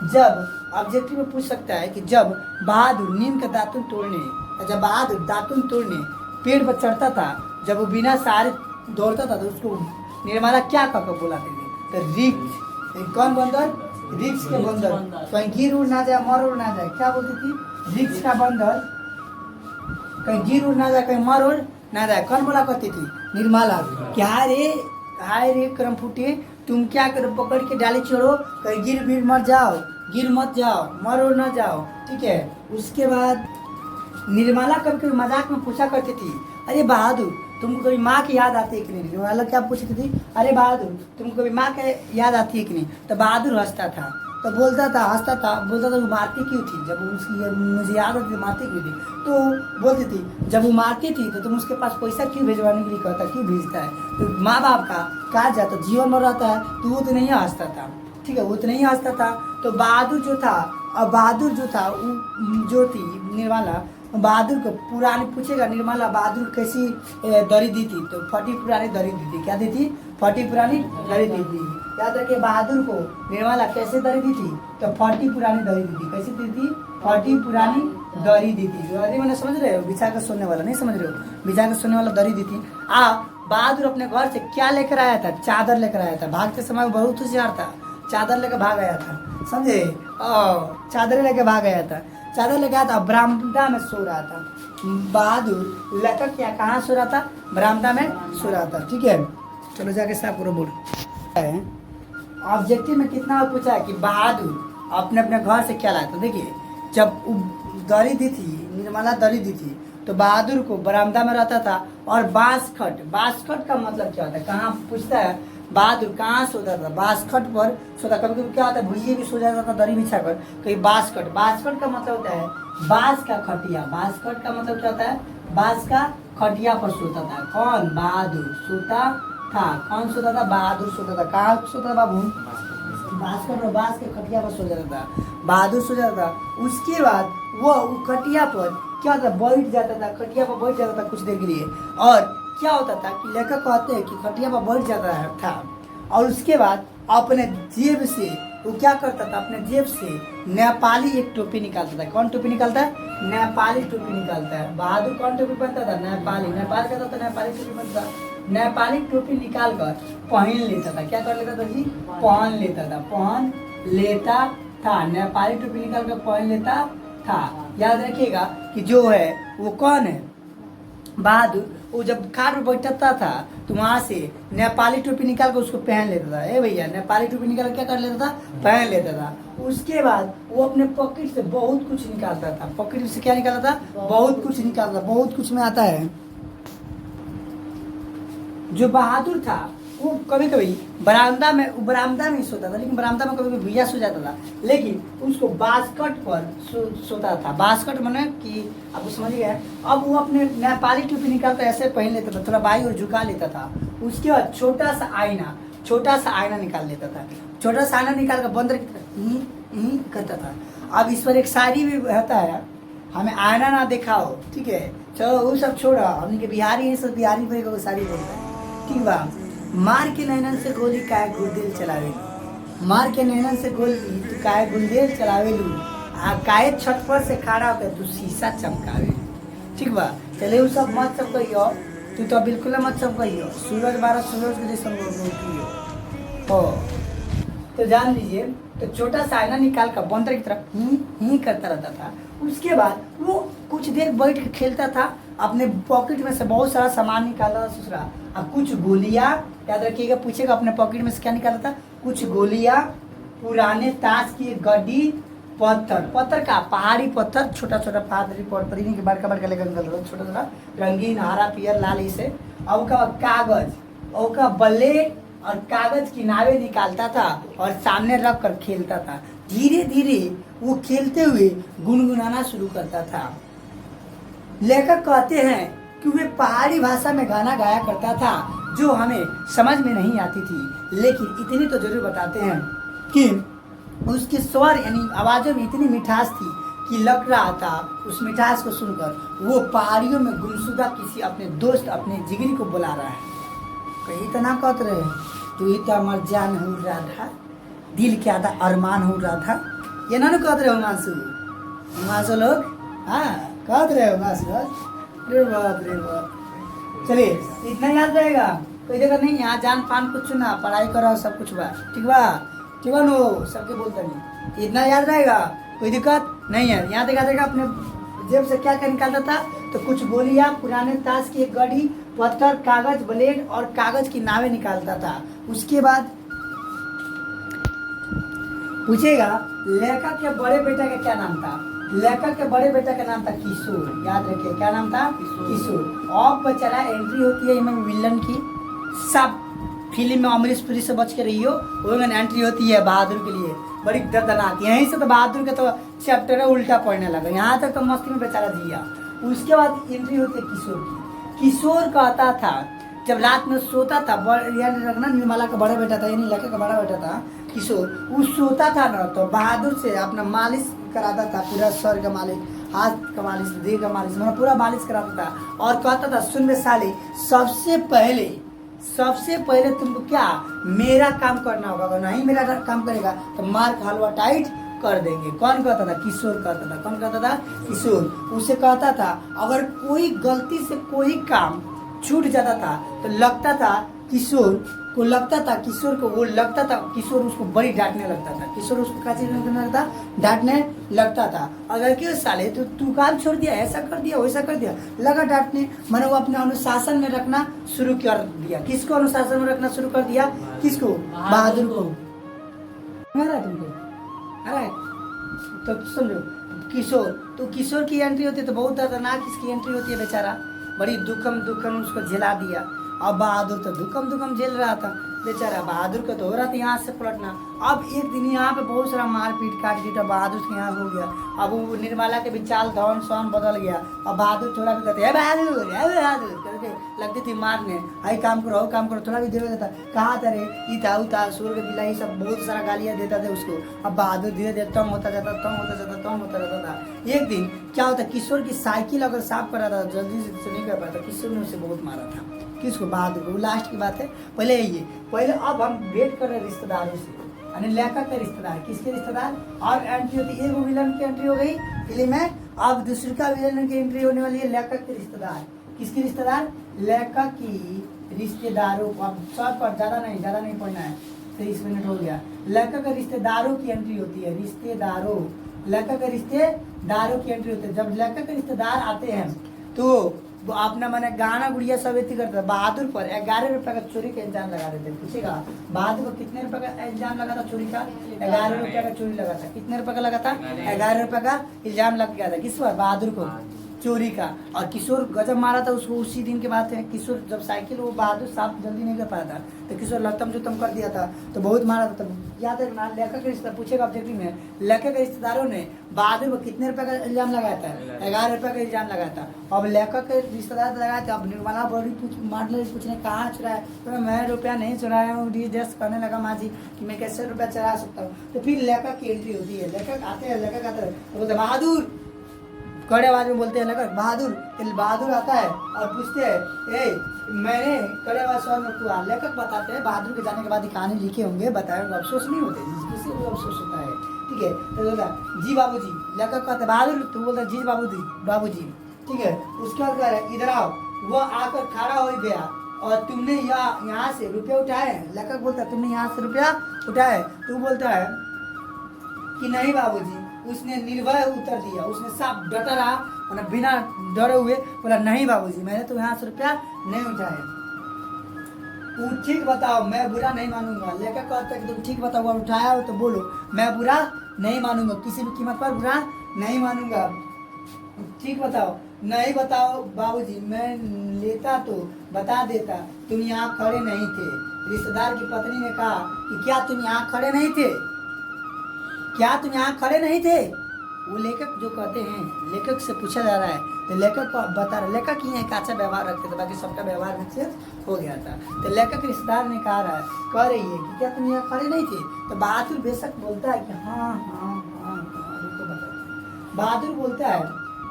जब ऑब्जेक्टिव में पूछ सकता है कि जब बहादुर नीम का दातुन तोड़ने, जब बहादुर दातुन तोड़ने पेड़ पर चढ़ता था, जब वो बिना सहारे दौड़ता था तो उसको निर्मला क्या कहकर बुलाते थे? तो रिक्स। कौन बंदर? रिक्स के बंदर, कहीं गिर उड़ ना जाए, मर उड़ ना जाए, क्या बोलती थी? रिक्स का बंदर, कहीं गिर उड़ ना जाए, कहीं मर उड़ ना जाए। कौन बोला करती थी? निर्मला। कि हाय रे करम फूटे, तुम क्या करो, पकड़ के डाली छोड़ो, कहीं गिर गिर मर जाओ, गिर मत जाओ, मर उड़ ना जाओ, ठीक है। उसके बाद निर्मला कभी कभी मजाक में पूछा करती थी अरे बहादुर तुमको कभी माँ की याद आती है कि नहीं? निर्मला क्या पूछती थी? अरे बहादुर तुमको कभी माँ की याद आती है कि नहीं? तो बहादुर हंसता था, तो बोलता था वो मारती क्यों थी? जब उसकी मुझे याद आती मारती क्यों थी? तो बोलती थी जब वो मारती थी तो तुम उसके पास पैसा क्यों भेजवाने के लिए कहता, क्यों भेजता है? तो माँ बाप का कहा जाता जीवन में रहता है, तो वो तो नहीं हंसता था, ठीक है, वो तो नहीं हंसता था। तो बहादुर जो था, अब बहादुर जो था जो थी निर्मला, बहादुर को पुरानी पूछेगा निर्मला बहादुर कैसी दरी दी थी? तो फटी पुरानी दरी दी थी। क्या दी थी? फटी पुरानी दरी दी थी। याद रखिए बहादुर को निर्मला कैसे दरी दी थी? तो फटी पुरानी दरी दी थी। कैसी दी थी? फटी पुरानी दरी दी थी। दरी मैंने समझ रहे हो? बिछा कर सोने वाला, नहीं समझ रहे हो? बिछा कर सोने वाला दरी दी थी। बहादुर अपने घर से क्या लेकर आया था? चादर लेकर आया था। भागते समय बहुत होशियार था, चादर लेकर भाग आया था, समझे? चादर लेकर भाग आया था, चादर लेकर था, बरामदा में सो रहा था। बहादुर लेकर क्या कहाँ सो रहा था? बरामदा में सो रहा था, ठीक है। चलो जाके साफ करो बोर्ड। ऑब्जेक्टिव में कितना पूछा है कि बहादुर अपने अपने घर से क्या लाया था? देखिए जब दरी दी थी, निर्मला दरी दी थी, तो बहादुर को बरामदा में रहता था और बांसखट का मतलब क्या होता है? कहाँ पूछता है बहादुर कहाँ सोता था? बांसखट पर सोता। कभी कभी क्या होता है भुइये भी सो जाता था दरी बिछा कर। कहीं बांसखट का मतलब होता है बांस का खटिया। बांसखट का मतलब क्या होता है? बांस का खटिया पर सोता था। कौन? बहादुर सोता था। कौन सोता था? बहादुर सोता था। कहाँ सोता था बाबू? बांसखट और बांस के खटिया पर सो जाता था, बहादुर सो जाता था। उसके बाद वो खटिया पर क्या होता? बैठ जाता था, खटिया पर बैठ जाता था कुछ देर के लिए। और क्या होता था कि लेखक कहते हैं कि खटिया पर बैठ जाता था और उसके बाद अपने जेब से वो क्या करता था? अपने जेब से नेपाली एक टोपी निकालता था। कौन टोपी निकालता है? नेपाली टोपी निकालता है। बहादुर कौन टोपी पहनता था? नेपाली। नेपाल का था नेपाली टोपी पहनता था। नेपाली टोपी निकाल कर पहन लेता था। क्या कर लेता था जी? पहन लेता था, पहन लेता था। नेपाली टोपी निकाल कर पहन लेता था। याद रखिएगा कि जो है वो कौन है? बहादुर। वो जब खाट पर बैठता था तो वहां से नेपाली टोपी निकाल कर उसको पहन लेता था। ए भैया नेपाली टोपी निकाल कर क्या कर लेता था? पहन लेता था। उसके बाद वो अपने पॉकेट से बहुत कुछ निकालता था। पॉकेट से क्या निकालता था? बहुत कुछ निकालता। बहुत कुछ में आता है जो बहादुर था वो कभी कभी बरामदा में ही सोता था, लेकिन बरामदा में कभी कभी भैया सो जाता था, लेकिन उसको बास्कट पर सोता था। बास्कट माने कि आपको समझ गया। अब वो अपने नेपाली टोपी निकाल कर ऐसे पहन लेता था, थोड़ा बाई और झुका लेता था। उसके बाद छोटा सा आईना निकाल लेता था। छोटा सा आईना निकाल कर बंदर की तरह करता था। अब इस पर एक शायरी भी रहता है, हमें आईना ना दिखाओ, ठीक है। चलो वो सब छोड़ा, हमने के बिहारी है, सब बिहारी पर एक शायरी बोलता है, ठीक बा। मार के नैनन से गोली काहे गुलदेल चलावेलू, मार के नैनन से गोली तू काहे गुलदेल चलावेलू, आ काहे छत पर से खड़ा होकर तू शीशा चमकावेलू, ठीक बा। चले वो सब मत सब कहियो, तू तो बिल्कुल मत सब कहियो, सूरज बारह सूरज के जैसा बोलियो हो। तो जान लीजिए, तो छोटा सा आईना निकाल कर बंदर की तरफ ही करता रहता था। उसके बाद वो कुछ देर बैठ के खेलता था, अपने पॉकेट में से बहुत सारा सामान निकालता था दूसरा। अब कुछ गोलियां, याद रखिएगा, पूछेगा अपने पॉकेट में से क्या निकाला था? कुछ गोलियां, पुराने ताश की एक गड्डी, पत्थर का पहाड़ी पत्थर, छोटा छोटा पहाड़ी पत्थर के बड़का बड़का लेकर निकलता था, छोटा छोटा रंगीन हरा पियर लाल इसे। और का कागज और का ब्लेड और कागज किनारे निकालता था और सामने रख कर खेलता था। धीरे धीरे वो खेलते हुए गुनगुनाना शुरू करता था। लेखक कहते हैं कि वे पहाड़ी भाषा में गाना गाया करता था जो हमें समझ में नहीं आती थी, लेकिन इतनी तो जरूर बताते हैं कि उसके स्वर यानी आवाज़ों में इतनी मिठास थी कि लग रहा था उस मिठास को सुनकर वो पहाड़ियों में गुमशुदा किसी अपने दोस्त अपने जिगरी को बुला रहा है। कहीं तो ना कहते रहे तू ही तो हमार जान हो रहा था, दिल क्या था अरमान हो रहा था, ये ना कहते रहे हिमांशु लोग, हाँ कहते रहे हिमांशु। रे बाप रे बाप। चलिए इतना याद रहेगा, कोई दिक्कत नहीं। यहाँ जान पान कुछ ना, पढ़ाई करो सब कुछ बा, ठीक बा, ठीक बा नो, सबके बोलते नहीं, इतना याद रहेगा, कोई दिक्कत नहीं है। यहाँ देखा देखा अपने जेब से क्या क्या निकालता था, तो कुछ गोलियां, पुराने ताश की एक गड़ी, पत्थर, कागज, ब्लेड और कागज की नावें निकालता था। उसके बाद पूछेगा लेखक के बड़े बेटा का क्या नाम था। लेखक के बड़े बेटा का नाम था किशोर, याद रखिए क्या नाम था, किशोर। अब चला एंट्री होती है इनमें विलन की, सब फिल्म में अमरीश पुरी से बच के रही हो, वो एंट्री होती है बहादुर के लिए, बड़ी दर्दनाक। यहीं से तो बहादुर के तो चैप्टर उल्टा पढ़ने लगा, यहाँ तक तो मस्ती में बेचारा जिया। उसके बाद एंट्री होती है किशोर की। किशोर कहता था जब रात में सोता था, याद रखना निर्मला का बड़ा बेटा था, यानी लड़के का बड़ा बेटा था किशोर, वो सोता था ना तो बहादुर से अपना मालिश कराता था, पूरा सर का मालिश, हाथ का मालिश, देह का मालिश, मतलब पूरा मालिश कराता था और कहता था सुन में साली, सबसे पहले तुमको क्या मेरा काम करना होगा, अगर नहीं मेरा काम करेगा तो मार का हलवा टाइट कर देंगे। कौन कहता था, किशोर कहता था। कौन कहता था, किशोर। उसे कहता था अगर कोई गलती से कोई काम छूट जाता था तो लगता था किशोर को वो लगता था किशोर उसको बड़ी डांटने लगता था। किशोर उसको क्या चीज लगता, डांटने लगता था। अगर क्यों साले तो तू काम छोड़ दिया, ऐसा कर दिया, वैसा कर दिया, लगा डांटने, मैंने वो अपने अनुशासन में रखना शुरू कर दिया। किसको अनुशासन में रखना शुरू कर दिया, किसको, बहादुर को। तुमको अरे तो सुन लो, किशोर, तो किशोर की एंट्री होती है तो बहुत दर्दनाक इसकी एंट्री होती है, बेचारा बड़ी दुखम उसको झेला दिया। अब बहादुर तो दुखम झेल रहा था, बेचारा बहादुर का तो हो रहा था यहाँ से पलटना। अब एक दिन यहाँ पे बहुत सारा मारपीट काटपीट बहादुर के यहाँ हो गया। अब वो निर्मला के भी चाल धौन सौन बदल गया। अब बहादुर थोड़ा भी कहते बहादुर करके लगती थी मारने, आई काम करो, थोड़ा भी देवे देता, कहा था रे इता सूर के बिलाई, सब बहुत सारा गालियाँ देता था उसको। अब बहादुर धीरे धीरे तंग होता जाता था। एक दिन क्या होता, किशोर की साइकिल अगर साफ कर रहा था, जल्दी से नहीं कर पाता, किशोर ने उसे बहुत मारा था। किसको, बहादुर को। लास्ट की बात है, पहले अब हम वेट कर रहे हैं रिश्तेदारों से, यानी लेखक के रिश्तेदार, किसके रिश्तेदार। और एंट्री होती है, एक विलन की एंट्री हो गई फिल्म में, अब दूसरी का विलन की एंट्री होने वाली है लेखक के रिश्तेदार। किसके रिश्तेदार, लेखक की रिश्तेदारों को। अब शॉर्ट पर ज्यादा नहीं पढ़ना है, 23 मिनट हो गया। लेखक के रिश्तेदारों की एंट्री होती है, रिश्तेदारों, लेखक के रिश्तेदारों की एंट्री होती है। जब लेखक के रिश्तेदार आते हैं तो वो अपना मैंने गाना गुड़िया सब इतनी करता। बहादुर पर 11 रुपए का चोरी का इल्जाम लगा देते। पूछेगा बहादुर पर कितने रुपए का इल्जाम लगा था चोरी का, 11 रुपए का चोरी लगा था। कितने रुपए का लगा था, 11 रुपए का इल्जाम लग गया था। किस पर, बहादुर को, चोरी का। और किशोर गजब मारा था उसको। उसी दिन की बात है, किशोर जब साइकिल वो बहादुर साफ जल्दी नहीं कर पाया था तो किशोर लतम जुतम कर दिया था, तो बहुत मारा था। तब याद है ना, लेखक के रिश्तेदार पूछेगा ऑब्जेक्टिव में, लेखक के रिश्तेदारों ने बहादुर पर कितने रुपए का इल्जाम लगाया था, 11 रुपए का इल्जाम लगाया था। अब लेखक के रिश्तेदार लगाए थे। अब निर्मला बड़ी पूछने कहाँ चुराया, तो मैं रुपया नहीं चुराया हूँ, रिजस्ट करने लगा माँ जी कि मैं कैसे रुपया चुरा सकता हूँ। तो फिर लेखक की एंट्री होती है। लेखक आते हैं तो बोलते बहादुर, कड़े आवाज में बोलते हैं लेखक, बहादुर आता है और पूछते हैं मैंने कड़े आवाज स्वर में पूछा। लेखक बताते हैं बहादुर के जाने के बाद कहानी लिखे होंगे, बताए होंगे, अफसोस नहीं होते, किसी को अफसोस होता है, ठीक है। तो बोलता जी बाबूजी, लेखक कहते बहादुर, तो बोलता जी बाबूजी, ठीक है। उसके बाद कह रहे इधर आओ। वो आकर खड़ा हो गया और तुमने यहाँ से रुपये उठाए। लेखक बोलता है तुमने यहाँ से रुपया उठाए। तू बोलता है कि नहीं बाबूजी। उसने निर्भय उत्तर दिया, उसने साफ डटा रहा, मतलब बिना डरे हुए बोला नहीं बाबूजी, मैंने तो यहाँ से रुपया नहीं उठाया। तू ठीक बताओ, मैं बुरा नहीं मानूंगा। लेखक कहता है कि तुम ठीक बताओ, अगर उठाया हो तो बोलो, मैं बुरा नहीं मानूंगा, किसी भी कीमत पर बुरा नहीं मानूंगा। ठीक बताओ। नहीं बताओ बाबूजी, मैं लेता तो बता देता, तुम यहाँ खड़े नहीं थे। रिश्तेदार की पत्नी ने कहा कि क्या तुम यहाँ खड़े नहीं थे, वो लेखक जो कहते हैं, लेखक से पूछा जा रहा है तो लेखक को बता रहा, लेखक ही एक अच्छा व्यवहार रखते थे, बाकी सबका व्यवहार विकसित हो गया था। तो लेखक रिश्तेदार ने कह रही है कि क्या तुम यहाँ खड़े नहीं थे? तो बहादुर बेशक बोलता है कि हाँ हाँ हाँ हाँ, रुको बता। बहादुर बोलता है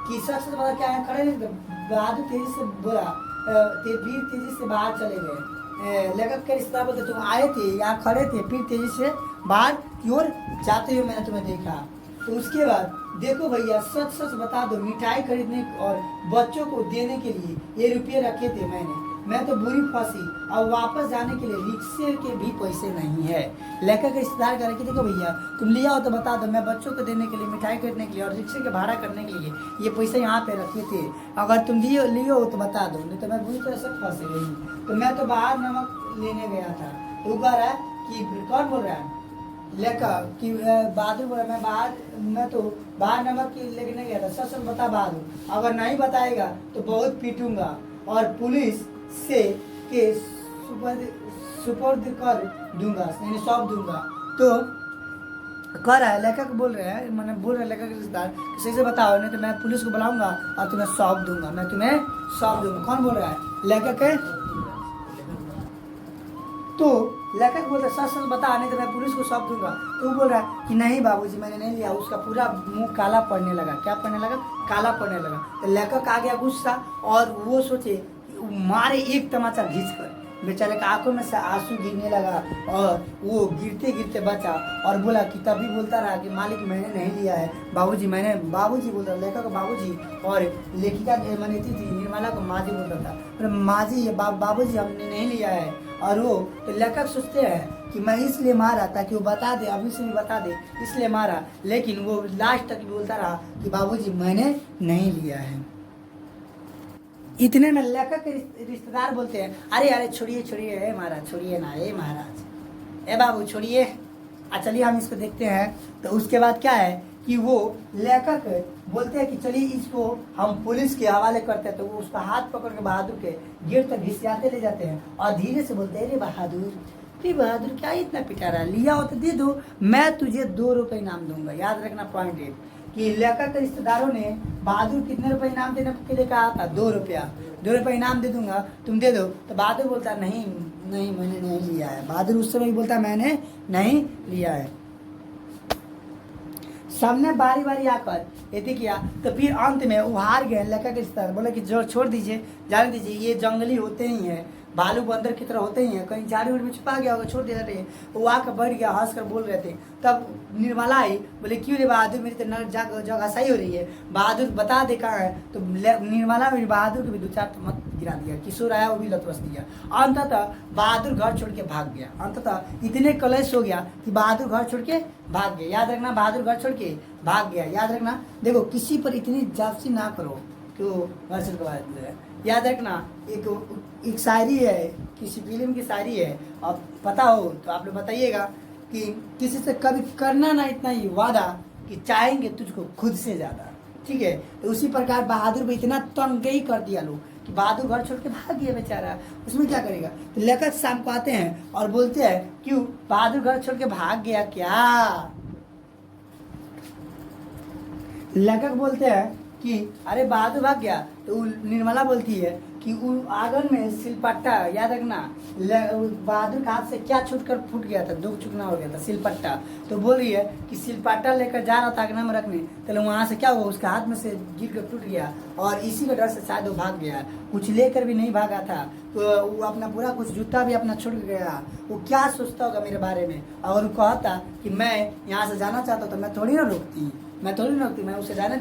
कि सच सच बता, क्या यहाँ खड़े नहीं थे? बहादुर तेजी से बोला, वीर तेजी से बाहर चले गए। लेखक के रिश्तेदार बोलते तुम आए थे, यहाँ खड़े थे, फिर तेजी से बाहर की ओर जाते हुए मैंने तुम्हें देखा। तो उसके बाद देखो भैया, सच सच बता दो, मिठाई खरीदने और बच्चों को देने के लिए ये रुपये रखे थे मैं तो बुरी फंसी, और वापस जाने के लिए रिक्शे के भी पैसे नहीं है। लेखक के रिश्तेदार कह रहे कि देखो भैया, तुम लिया हो तो बता दो, मैं बच्चों को देने के लिए, मिठाई खरीदने के लिए और रिक्शे के भाड़ा करने के लिए ये पैसे यहाँ पे रखे थे, अगर तुम लिए हो तो बता दो, नहीं तो मैं बुरी तरह से फंसे गई। तो मैं तो बाहर नमक लेने गया था। तो कह रहा है कि कौन बोल रहा है? लेखक कि बहादुर बोला मैं तो बाहर नमक लेने गया था, सच सच बता बहादुर, अगर नहीं बताएगा तो बहुत पीटूंगा और पुलिस से के सुपुर्द कर दूंगा, यानी सौंप दूंगा। तो कह रहा है, लेखक बोल रहे हैं, मैंने बोल रहे लेखक रिश्तेदार सही से बताओ, नहीं तो मैं पुलिस को बुलाऊंगा और तुम्हें सौंप दूंगा, मैं तुम्हें सौंप दूंगा। कौन बोल रहा है? लेखक है। तो लेखक बोल रहा है सच सच बता, नहीं तो मैं पुलिस को सौंप दूंगा। तो वो बोल रहा है कि नहीं बाबूजी, मैंने नहीं लिया। उसका पूरा मुंह काला पड़ने लगा। क्या पड़ने लगा? काला पड़ने लगा। तो लेखक आ गया गुस्सा, और वो सोचे मारे एक तमाचा खींचकर, बेचारे का आंखों में से आंसू गिरने लगा और वो गिरते गिरते बचा, और बोला कि तभी बोलता रहा कि मालिक मैंने नहीं लिया है बाबूजी, मैंने, बाबूजी बोलता, लेखक को बाबूजी, और लेखिका मानी थी निर्मला को माँ जी बोलता था, माँ जी बाबूजी हमने नहीं लिया है। और वो तो लेखक सोचते हैं कि मैं इसलिए मारा ताकि वो बता दे, अभी से भी बता दे, इसलिए मारा, लेकिन वो लास्ट तक बोलता रहा कि बाबूजी मैंने नहीं लिया है। इतने में लेखक के रिश्तेदार बोलते हैं, अरे अरे छोड़िए छोड़िए महाराज, छोड़िए ना महाराज, बाबू छोड़िए, चलिए हम इसको देखते हैं। तो उसके बाद क्या है कि वो लेखक बोलते हैं कि चलिए इसको हम पुलिस के हवाले करते हैं। तो वो उसका हाथ पकड़ के बहादुर के गेट तक घिसियाते ले जाते हैं और धीरे से बोलते हैं, अरे बहादुर क्या इतना पिटा रहा है, लिया हो तो दे दो, मैं तुझे 2 रुपये इनाम दूंगा। याद रखना पॉइंट है कि लेखक के रिश्तेदारों ने बहादुर कितने रुपए इनाम देने के लिए कहा था? 2 रुपया। 2 रुपये इनाम दे दूंगा, तुम दे दो। तो बहादुर बोलता नहीं मैंने नहीं लिया है। बहादुर उस समय बोलता मैंने नहीं लिया है। सबने बारी बारी आकर यदि किया, तो फिर अंत में वो हार गए। लेखक के रिश्तेदार बोले कि जो छोड़ दीजिए, जाने दीजिए, ये जंगली होते ही हैं, भालू बंदर की तरह होते ही हैं, कहीं झाड़ी उड़ में छुपा गया होगा, छोड़ दिया रहे। वो आकर बैठ गया, हंस कर बोल रहे थे। तब निर्मला आई, बोले क्यों रे बहादुर, मेरी तो जगह सही हो रही है, बहादुर बता दे कहाँ है। तो निर्मला मेरी बहादुर को भी 2-4 मत गिरा दिया, किशोर आया वो भी लतवस दिया। अंततः बहादुर घर छोड़ के भाग गया। अंततः इतने कलेश हो गया कि बहादुर घर छोड़ के भाग गया। याद रखना, बहादुर घर छोड़ के भाग गया। याद रखना, देखो किसी पर इतनी जासूसी ना करो क्यों घर छोड़ के भाग। याद रखना, एक शायरी है, किसी फिल्म की शायरी है, अब पता हो तो आप लोग बताइएगा कि किसी से कभी करना ना इतना ही वादा कि चाहेंगे तुझको खुद से ज़्यादा। ठीक है, तो उसी प्रकार बहादुर को इतना तंगई कर दिया लोग कि बहादुर घर छोड़ के भाग गया बेचारा, उसमें क्या करेगा। तो लेखक शाम को आते हैं और बोलते हैं क्यों बहादुर घर छोड़ के भाग गया क्या। लेखक बोलते हैं कि अरे बहादुर भाग गया। तो निर्मला बोलती है कि आंगन में सिलपट्टा, याद रखना, बहादुर का हाथ से क्या छूटकर फूट गया था, दुख चुकना हो गया था, सिलपट्टा। तो बोल रही है कि सिलपट्टा लेकर जा रहा था आंगन में रखने, तो वहाँ से क्या हुआ, उसके हाथ में से गिर कर टूट गया, और इसी के डर से शायद वो भाग गया। कुछ लेकर भी नहीं भागा था, तो वो अपना पूरा कुछ जूता भी अपना छूट गया। वो क्या सोचता होगा मेरे बारे में, और वो कहता कि मैं यहाँ से जाना चाहता तो मैं थोड़ी ना रोकती, मैं उसे जाने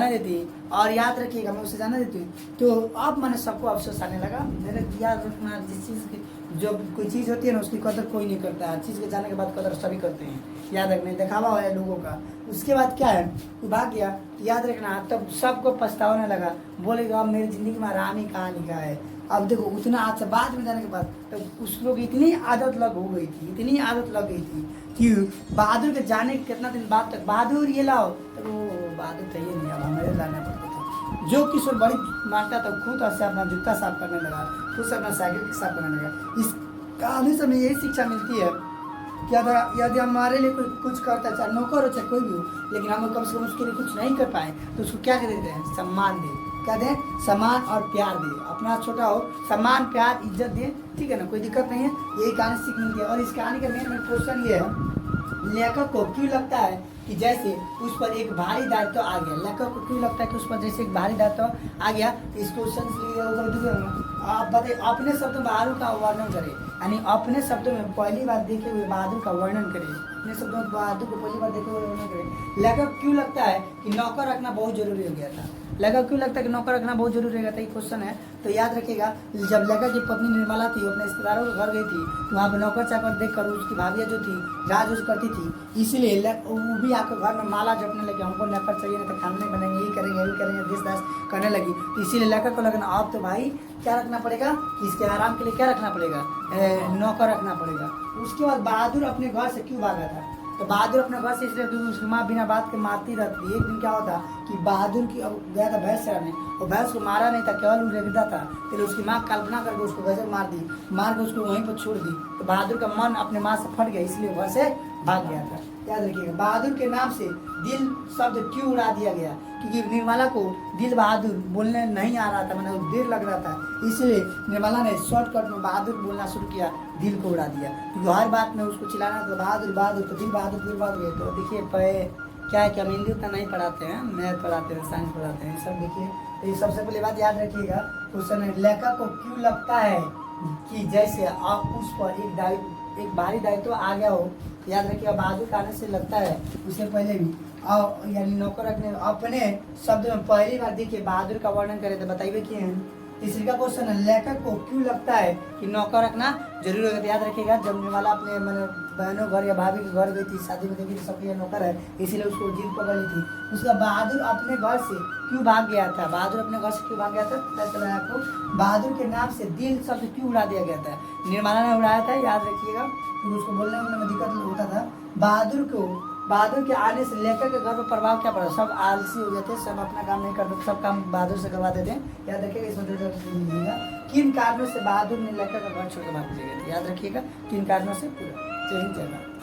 देती, और याद रखिएगा मैं उसे जाने देती। तो अब मैंने सबको अफसोस आने लगा। मेरे याद रखना, जिस चीज़ की जो कोई चीज़ होती है ना, उसकी कदर कोई नहीं करता है, चीज़ के जाने के बाद कदर सभी करते हैं। याद रखना, दिखावा है लोगों का। उसके बाद क्या है, वो भाग गया। याद रखना, तब सबको पछताने लगा, बोलेगा अब मेरी ज़िंदगी में आराम ही कहाँ लिखा है। अब देखो उतना आज से बाद में जाने के बाद तो उस लोग इतनी आदत लग गई थी कि बहादुर के जाने के कितना दिन बाद तक बहादुर ये लाओ, तो वो बहादुर चाहिए नहीं, अब हमें लाना पड़ता था। जो किशोर बड़ी मारता था खुद से अपना जूता साफ करने लगा, खुद से अपना साइकिल साफ करने लगा। इस कहानी से हमें यही शिक्षा मिलती है क्या था, यदि हमारे लिए कोई कुछ करता है, चाहे नौकर हो चाहे कोई भी हो, लेकिन हम कम से कम उसके लिए कुछ नहीं कर पाए तो उसको क्या देते हैं, सम्मान दे। क्या दें, सम्मान और प्यार दे। अपना छोटा हो, सम्मान प्यार इज्जत दे, ठीक है ना, कोई दिक्कत नहीं है। यही कहानी सीख मिलती है। और इस कहानी का मेन क्वेश्चन ये है, लेखक को क्यों लगता है कि जैसे उस पर एक भारी दायित्व आ गया। लेखक को क्यों लगता है कि उस पर जैसे एक भारी दायित्व आ गया। तो इस क्वेश्चन आप बताइए, अपने शब्दों में बहादुर का वर्णन करें, यानी अपने शब्दों में पहली बार देखे हुए बहादुर का वर्णन करें। अपने शब्दों में बहादुर को पहली बार देखे हुए वर्णन करें। लेखक क्यों लगता है कि नौकर रखना बहुत जरूरी हो गया था। लेखक क्यों लगता है कि नौकर रखना बहुत जरूरी हो गया था, ये क्वेश्चन है। तो याद रखिएगा, जब लेखक की पत्नी निर्मला थी, अपने रिश्तेदारों के घर गई थी, तो वहाँ पर नौकर चाकर देखकर उसकी भाभियाँ जो थी राज उज करती थी, इसलिए वो भी आकर घर में माला जपने लगे, हमको नौकर चाहिए, नहीं तो खाना नहीं बनेंगे, ये करेंगे ये करेंगे, देश दास करने लगी। इसीलिए लेखक को लगना अब तो भाई क्या रखना पड़ेगा, इसके आराम के लिए क्या रखना पड़ेगा, नौकर रखना पड़ेगा। उसके बाद बहादुर अपने घर से क्यों भागा था। तो बहादुर अपने घर से इसलिए, उसकी माँ बिना बात के मारती रहती थी। एक दिन क्या होता कि बहादुर की अब गया था भैंस चराने, और भैंस को मारा नहीं था, केवल उरेगदा था। फिर उसकी माँ कल्पना करके उसको गजब मार दी, मार के उसको वहीं पर छोड़ दी। तो बहादुर का मन अपने माँ से फट गया, इसलिए घर से भाग गया था। याद रखिएगा, बहादुर के नाम से दिल शब्द क्यों उड़ा दिया गया, क्योंकि निर्मला को दिल बहादुर बोलने नहीं आ रहा था, मतलब देर लग रहा था, इसलिए निर्मला ने शॉर्टकट में बहादुर बोलना शुरू किया, दिल को उड़ा दिया। क्योंकि हर बात में उसको चिल्लाना था बहादुर बहादुर, तो दिल बहादुर दिल बहादुर। तो देखिए क्या है कि हम हिंदी उतना नहीं पढ़ाते हैं, मैथ पढ़ाते हैं, साइंस पढ़ाते हैं, सब देखिए। तो ये सबसे पहले बात याद रखिएगा, क्वेश्चन है, लेखक को क्यों लगता है कि जैसे आप उस पर एक भारी दायित्व आ गया हो। याद रखिएगा, बहादुर का आने से लगता है, उससे पहले भी और यानी नौकर रखने अपने शब्द में पहली बार देखिए बहादुर का वर्णन करे, तो बताइए कि तीसरी का क्वेश्चन है, लेखक को क्यों लगता है कि नौकर रखना जरूरी होगा। याद रखिएगा, जब निर्मला अपने मैंने बहनों घर या भाभी के घर गई थी, शादी में देखी थी सबके नौकर है, इसीलिए उसको जीत पकड़ ली थी। उसका बहादुर अपने घर से क्यों भाग गया था। बहादुर अपने घर से क्यों भाग गया था, पता चला आपको। बहादुर के नाम से दिल शब्द क्यों उड़ा दिया गया था, निर्मला ने उड़ाया था, याद रखिएगा। फिर उसको बोलने में दिक्कत होता था। बहादुर के आने से लेखक के घर पर प्रभाव क्या पड़ा, सब आलसी हो गए थे, सब अपना काम नहीं करते, सब काम बहादुर से करवाते थे। याद रखिएगा, इसमें किन कारणों से बहादुर ने लेखक का घर छोड़ के भाग गए थे। याद रखिएगा, किन कारणों से। पूरा जय हिंद जय भारत।